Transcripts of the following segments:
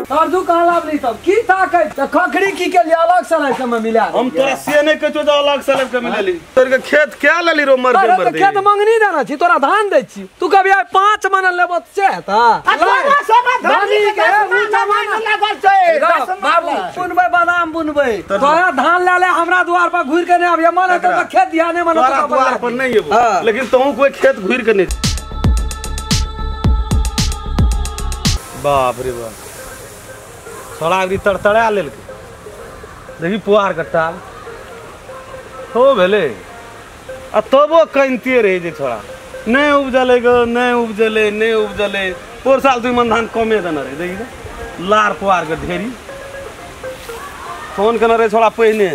तरजू कहाँ लाभली तब की ताकै त खखड़ी की के लिए अलग सलाह के में मिला हम तोरा से नहीं कह जो अलग सलाह के मिलली तोर के खेत क्या लेली रो मर दे खेत मंगनी देना छी तोरा धान दे छी तू कभी 5 मन लेबो से ता धानी के उ जमाना लागल छै बाबू बुनबै बादाम बुनबै तोरा धान ले ले हमरा द्वार पर घुर के नहीं आबिया मन त खेत ध्याने मन तोरा द्वार पर नहीं एबो लेकिन तू कोई खेत घुर के नहीं बाप रे बाप छोड़ा अभी तड़तड़ा लेल देखी पुआर कट्टा हो भेले आ तबो कहिते रहे जे छोड़ा नहीं उपजले गो नहीं उपजले पोर साल तू मन धान कमे देना रहे देखी लार पुआर के ढेरी फोन करना रहे छोड़ा पहिने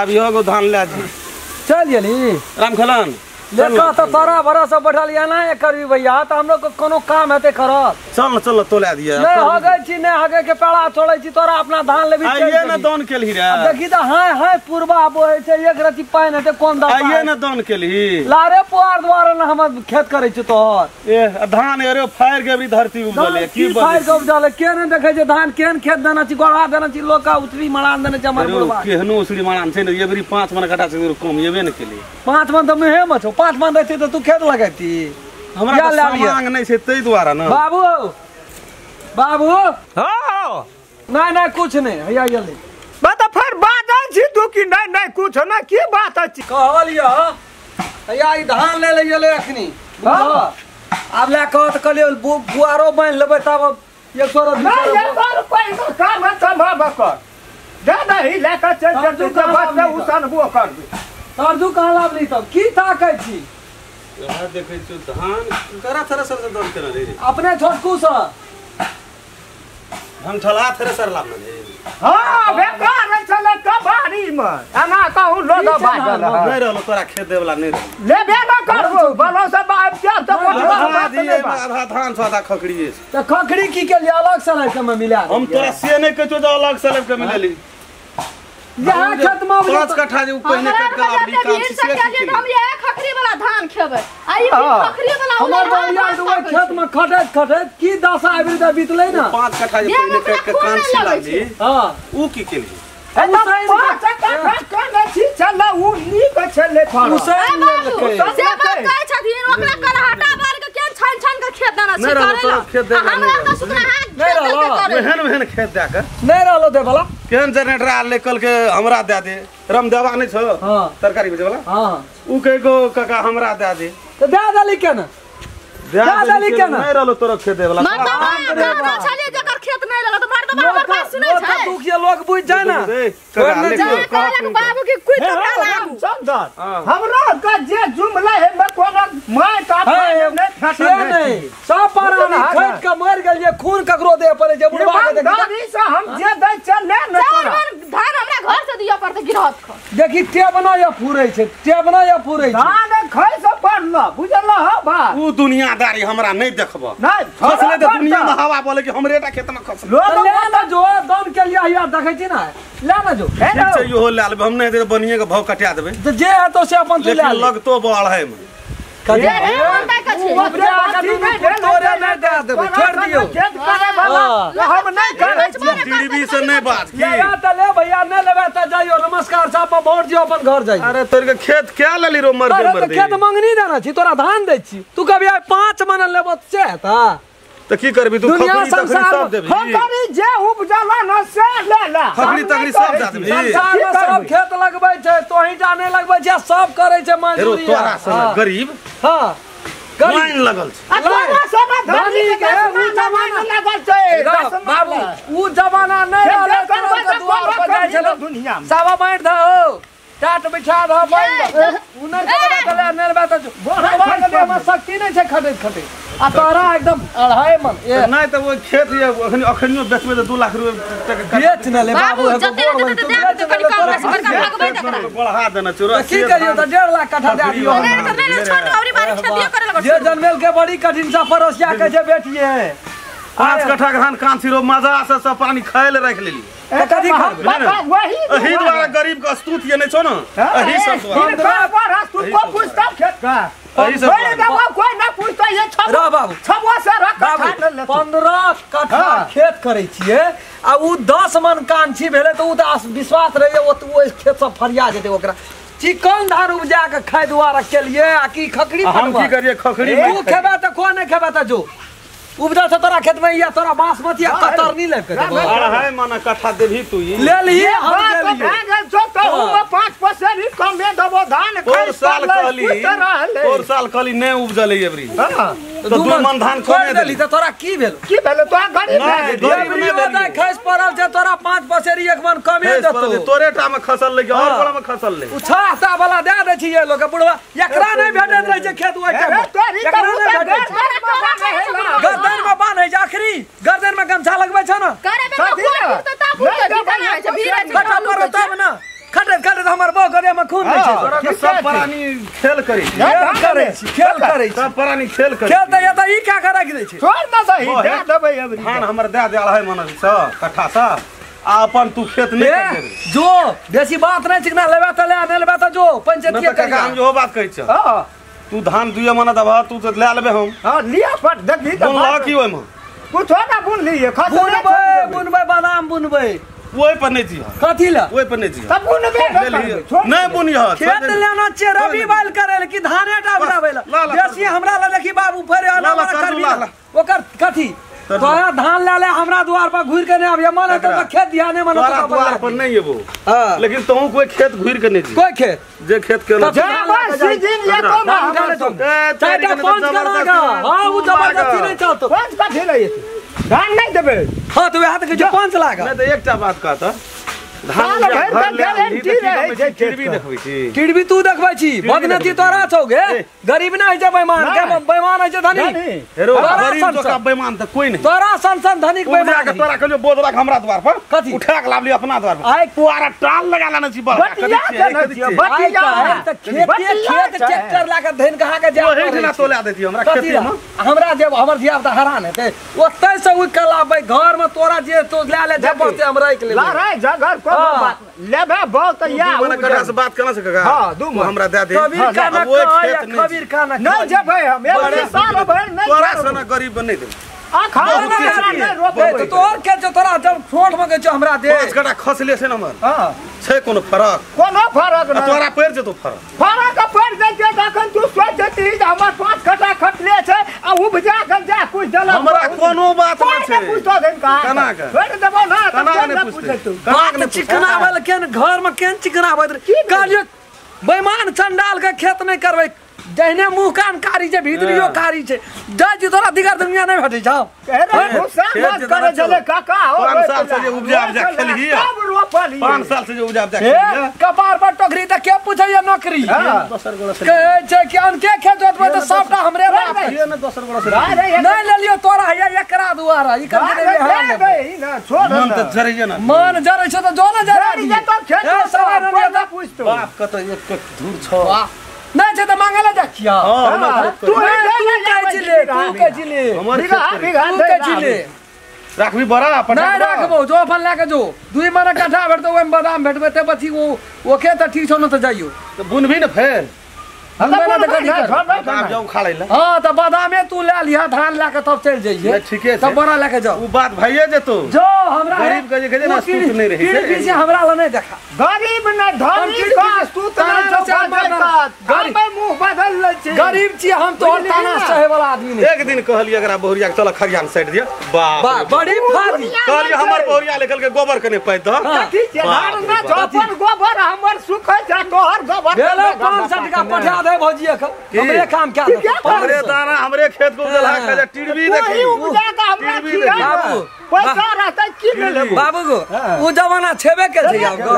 अब यो गो धान ले चल गेली राम खलन लेका तो तोरा भरोसा बैठल या ना करबी भैया त हम लोग कोनो काम हेते करत चल तोला दिया नहीं हगे छी नहीं हगे के पेड़ा छोड़ै छी तोरा अपना धान लेबी आइए ना दान केलही रे देखी त हाय पूर्वा बोए छै एक रति पाइन हेते कोन दा आइए ना दान केलही लारे पुआर द्वारा ना हम खेत करै छी तोहर ए धान अरे फायर के भी धरती उपजले की फायर के उपजले के ने देखै छै धान केन खेत देना छी गोड़ा देना छी लोका उतरी मड़ान देना छी हमर बुढ़वा केहनो उतरी मड़ान छै ने एबरी 5 मन कटा से कम येबे न केली 5 मन त मेहे म छौ 5 मन रहती तो तू खेत लगाती हमरा मांग नहीं छै तै द्वारा ना बाबू हो नहीं कुछ नहीं हैया जल्दी बता फिर बात छी तू की नहीं कुछ ना की बात अछि कहलिया हैया ई धान ले ले अखनी अब ले कहत कलियो बुआरो बांध लेबै तब 100 रुपया काम है संभव कर ज्यादा ही लेकर चल तू के बात से उसन वो कर तरजू कहाँ लाभली तब की ताकै छी यहां देखै छी धान करा थ्रेसर से दौड़ के रे अपने छोटकू से हम ठला थ्रेसर लाभ रे हां बेकार चले कबाड़ी में एना कहू लोग बाजल नहीं रहलो तोरा खेत दे वाला नहीं लेबे न करबो बलो से बाप क्या तो आधा धान आधा खखड़ी त खखड़ी की के लिए अलग सलाह के में मिला हम तोरा से नहीं कह जो अलग सलाह के मिलली यहाँ खेत में 5 कट्ठा जे पहिने कट के लाबली काम से हम ये खखरी वाला धान खेबै आई खखरी वाला हमर बढ़िया दुआ खेत में खटत की दशा आबि त बीतलै ना 5 कट्ठा जे पहिने कट के कान से लाबली हां ऊ की केली चल ऊ नीक छले उसन से बात कहै छथिन ओकरा करहटा बार के केन छन के खेत देना छै करे हमरा त सुना मेहन खेत दे के नहीं रहलो दे वाला केहन जनरेटर आ ले कल के हमरा दे दे रम देवा नहीं छो हां तरकारी बेचे वाला हां ऊ कह गो काका हमरा दे दे तो दे दली केना दे केना नहीं रहलो तोरा खेत दे वाला मर्दवा छले जकर खेत नहीं रहलो त मर्दवा हमर बात सुनै छै तू के लोग बुझ जाय ना बाबू की कुछ लागू समझ हमरा का जे जुमला है मैं कोना मैं का नहीं फसन नहीं सब पारानी खट के मर गेल जे खून ककरो दे पड़े जे बुढ़वा के गाड़ी से हम जे दे चले न तोरा धान हमरा घर से दिया पड़ते गिरहत ख देखी टेबना या फुरै छै धान खै से पड़ना बुझल ह बा ऊ दुनियादारी हमरा नहीं देखबो नहीं फसले त दुनिया में हवा बोले कि हमरेटा खेत में खस ले ना जो दान के लिए या देखै छी ना ले ना जो ठीक छै यो ले लेब हम नहीं दे बनिए के भाव कटिया देबै तो जे है तो से अपन तू ले लगतो बड़ है में ये होता का छै तोरे नहीं दे देबै छोड़ दियो खेत करे वाला हम नहीं करे टीवी से नहीं बात की या त ले भैया नहीं लेबे त जाइयो नमस्कार साहब में वोट दियो अपन घर जाइयो अरे तोर के खेत क्या लेली रो मर दे खेत मंगनी देना छी तोरा धान दे छी तू कभी 5 मन लेबो से ता तो की करबी तू खखड़ी तखड़ी सब देबी खखड़ी जे उपजला न से ले ला खखड़ी तखड़ी सब दे देबी संसार में सब खेत लगबै छै तोही जाने लगबै छै सब करे छै मजदूरी तोरा सन गरीब हां लाइन लगल छै तोरा सब धानी के उ जमाना लगल छै बाबू उ जमाना नहीं रहले तोरा द्वार पर जाय छलो दुनिया में सावा बांट दो टाट बिछा दो बांध उनर के गले नेरबा त भगवान के में शक्ति नहीं छै खटे आ तोरा एकदम अढ़ाई मन नहीं तो वो खेत ये अखनियो बेचबे त 2 लाख रुपया बेच न ले बाबू बढ़ा देना चोरा की करियो त 1.5 लाख कट्ठा दे दियो जे जनमेल के बड़ी कठिन सा परोसिया के जे बेटिए 5 कट्ठा धान कांसीरो मजा से सब पानी खाए ले रख लेली कथी वही एही द्वारा गरीब के अस्तूत ये नहीं छो ना एही सब पर अस्तूत को पुस्तक खेत का कोई ना पूछता ये रा बाबू छबो से रख बाबू 15 कट्ठा खेत करे छिए आ उ 10 मन कांची भेले तो उ त विश्वास रहे ओ खेत सब फरिया जेते ओकरा चिकन धान उपजा के खाय दुआरा के लिए आ की खखड़ी हम की करिए खखड़ी तू खेबा त को नहीं खेबा त जो उपजा से तोरा खेत में या तोरा बासमती या कतरनी ले के देबो है माना कट्ठा देभी तू ले लिए हम ले लिए जो तो हम 5% ही कम दे देबो धान और साल कहली नहीं उपजले एवरी हां तो 2 मन धान कोने देली त तोरा की भेल तो गरीब नहीं खस पड़ल छै तोरा 5% एक मन कमे देतो तोरे टा में खसल ले और बड़ा में खसल ले उछाता वाला दे दे छी ये लोग बुढ़वा एकरा नहीं भेटत रहे छै खेत ओइ टाइम गर्दन में बांधे छै आखरी गर्दन में गमछा लगबै छ न तब न खटत हमर बौ गरे में खून नै छै सब प्राणी खेल करै खेल करै सब प्राणी खेल करै खेल त एत ई का के रख दै छै छोड़ न दही दे देबै अबरी धान हमर दे देल है मन स कट्ठा सा आ अपन तू खेत नहीं कर देबे जो बेसी बात नहीं चिकना लेबा त ले नहीं लेबा त जो पंचायत के हम जो बात कहै छ हां तू धान दुए मन दबा तू त ले लेबे हम हां लिया पट देखी त बोल की ओय में कुछ ना बुन लिए बुनबै बादाम बुनबै ओय पर नहीं जी कथि ला ओय पर नहीं जी तब बुनबे नहीं बुनिया खेत लेना छै रबी बाल करे कि धाने टा बनाबै ला बेसी हमरा ला देखी बाबू फेरे आला करबी ओकर कथि तोरा धान ले ले हमरा द्वार पर घुर के नहीं आबे मन त खेत ध्याने मन तोरा द्वार पर नहीं एबो हां लेकिन तू कोई खेत घुर के नहीं जी कोई खेत जे खेत के ना सीजन ये तो ना चाटा पांच करेगा हां वो जबरदस्ती नहीं चलतो पांच का ठेला ये धान नहीं देबे हां तो हाथ के जो 5 लाख मैं तो एकटा बात कहता धान गारंटी रहे छै चिड़बी देखबै छी चिड़बी तू देखबै छी बदनती तोरा छौगे गरीब नै छै बेईमान के बेईमान है छै धनी हेरो गरीब तो का बेईमान त कोई नहीं तोरा सन धनिक बेईमान के तोरा कहलियो बोझ रख हमरा द्वार पर कथि उठा के लावली अपना द्वार पर आइ पुआरा टाल लगा लाना छी बड़ा खेत ट्रैक्टर ला के धन कहा के जा ओही ना तोला देती हमरा खेती में हमरा जे हमर धिया पुता हैरान हेते ओतै से उ कलाबै घर में तोरा जे तो ले ले जबरदस्ती हम राख ले ला रे जगह को बात लेबे बहुत या मने करा से बात करना से काका हां दू हमरा दे दे कबीर का ना कबीर का ना नहीं जेबै हम एक साल भर नहीं तोरा सना गरीब नहीं दे आ खाओ ना रोपे तो तोर के जो तोरा जब छोट में के जो हमरा दे 5 कटा खसले से नंबर हां छै कोनो फरक ना तोरा पैर जे तो फरक पैर दे के तखन तू सोचती जे हमर 5 कटा खटले छै आ उपजा के जा कुछ दल हमरा कोनो बात नहीं छै पूछतो देन का कना के छोड़ देबो ना कना नहीं पूछते कना के चिकनावल केन घर में केन चिकनावत कहलियो बेईमान चंडाल के खेत नहीं करबै जहने मुंह कान कारी छै भीतरियो कारी छै जज तोरा दिगर दुनिया नहीं भेटै छौ अरे भूसा मत करे चले काका हो 5 साल से जे उपजा खेलिए 5 साल से जे उपजा खेलिए कपार पर टोकरी त के पूछै नौकरी कहे छै कि अन के खेत जोतबै त सबटा हमरे बाप ये न दोसर गोड़ा से नहीं ले लियो तोरा है एकरा दुआरा ई कर दे ई ना छोड़ मन त जरिए ना मन जरै छ त जो न जरा ये तो खेत सवार नहीं पूछतो बाप कत एक दूर छ नहीं छै त मांगला जाकिया तू के जिले राखबी बड़ा नहीं राखबो जो अपन लाके जो 2 मन कट्ठा भेटतो ओम बादाम भेटबे ते પછી वो के त ठीक छ न त जाइयो तो बुनबी न फेर हम बना त कथि कर बादाम जाऊ खाले ला हां त बादामे तू ले लिया धान लाके तब चल जाइए ठीके तब बड़ा लाके जाओ उ बात भइए जेतो जो हमरा गरीब के ना सूत नहीं रही किसी से हमरा ला नहीं देखा गरीब न धनी का सूत ना गरीब मुंह बदल ले छी गरीब छी हम तो ताना सहे वाला आदमी नहीं एक दिन कहलिए अगर बहुरिया चल खरियान साइड दिया वाह बड़ी फादी कहलिए हमर बहुरिया लेखल के गोबर कने पैद द कथि के धान ना अपन गोबर हमर सुख जा तोहर गोबर बेलो 500 का पठा दे भौजिया हमरे काम क्या हमरे दाना हमरे खेत को उजला खा टीवी देखी उपजा का हमरा बाबू पैसा रहता की मिले बाबू को वो जमाना छेबे के छै आपको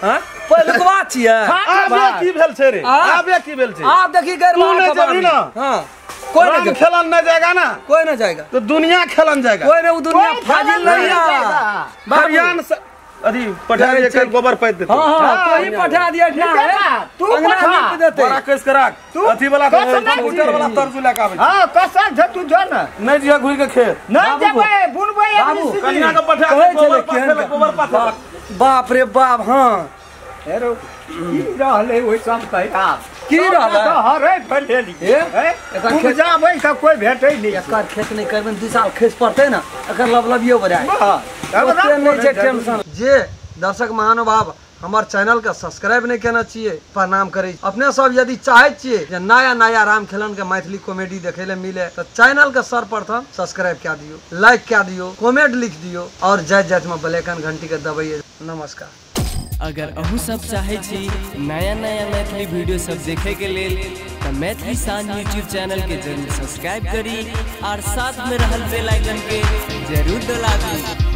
हां पहिलुकवा छियै आबे की भेल छै रे आबे की भेल छै आप देखी गरबार का बात ना हां कोई नहीं खेलन न जाएगा ना कोई नहीं जाएगा तो दुनिया खेलन जाएगा कोई नहीं वो दुनिया फाजिल नहीं है हरियाण अभी पठा दिए कल गोबर पैद देते हां तो ही पठा दिया ना है तू पठा देते बड़ा केस करा अथी वाला कंप्यूटर वाला तर्जु लगा आवे हां कसम छ तू जो ना नहीं जिया घुर के खेत नहीं जेबै बुनबै बाबू कन्या के पठा गोबर पाथे बाप रे बाप हां हेरो की रहले ओइ सब कहिया की रहले हरे फलेली एकर खेत जाबै का कोई भेटै नहीं एकर खेत नहीं करबे 2 साल खेस पड़ते ना एकर लबलबियो बढ़ाई ओते नहीं छै टेंशन जे दर्शक महानुभाव हमार चैनल का सब्सक्राइब नहीं करना चाहिए प्रणाम करे अपने सब यदि चाहे छिए जे नया नया राम खेलन के मैथिली कॉमेडी देखे ले मिले तो चैनल के सर्वप्रथम सब्सक्राइब कर दियो, लाइक कर दियो, कमेंट लिख दियो और जय जय में बेलैकन घंटी के दबाइए। नमस्कार। अगर अहू सब चाहे छी नया नया मैथिली वीडियो सब देखे के लेल तो मैथिली शान यूट्यूब चैनल के जरूर सब्सक्राइब करी और साथ में रहल बेल आइकन के जरूर दबाबी।